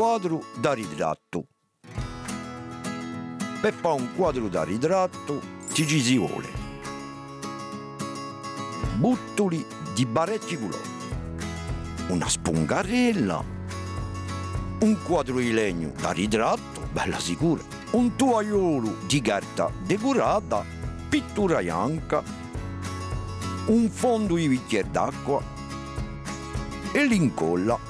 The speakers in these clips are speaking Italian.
quadro da ritratto. Per fare un quadro da ritratto ci si vuole buttoli di parecchi colori, una spungarella, un quadro di legno da ritratto, bella sicura, un tovagliolo di carta decorata, pittura bianca, un fondo di bicchiere d'acqua e l'incolla.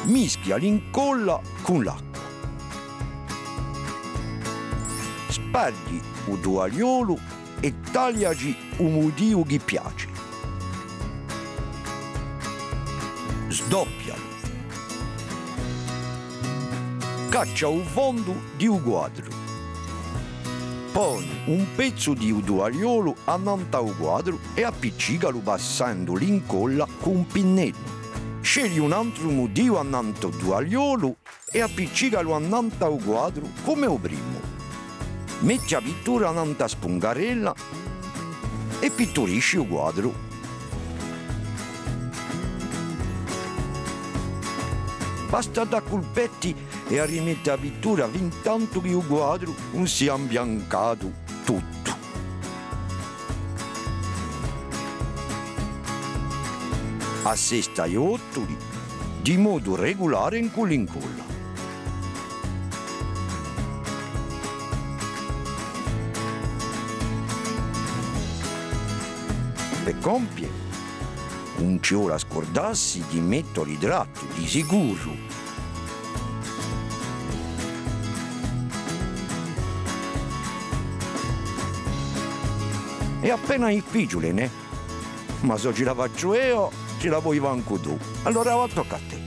Mischia l'incolla con l'acqua. Spargli il tovagliolo e tagliaci un motivo che piace. Sdoppialo. Caccia un fondo di un quadro. Poni un pezzo di tovagliolo annanto al quadro e appiccicalo passando l'incolla con un pennello. Scegli un altro motivo annanto al tovagliolo e appiccicalo annanto al quadro come il primo. Metti la pittura annanto a spungarella e pitturisci il quadro. Basta da colpetti e a rimettere la pittura fin tanto che il quadro non sia imbiancato tutto. Assesta gli ottoli di modo regolare in l'incolla. Per compiere, non ci ora scordarsi di mettere l'idrato di sicuro. È appena difficile, ne? Ma se ce la faccio io, ce la puoi anche tu. Allora va, tocca a te.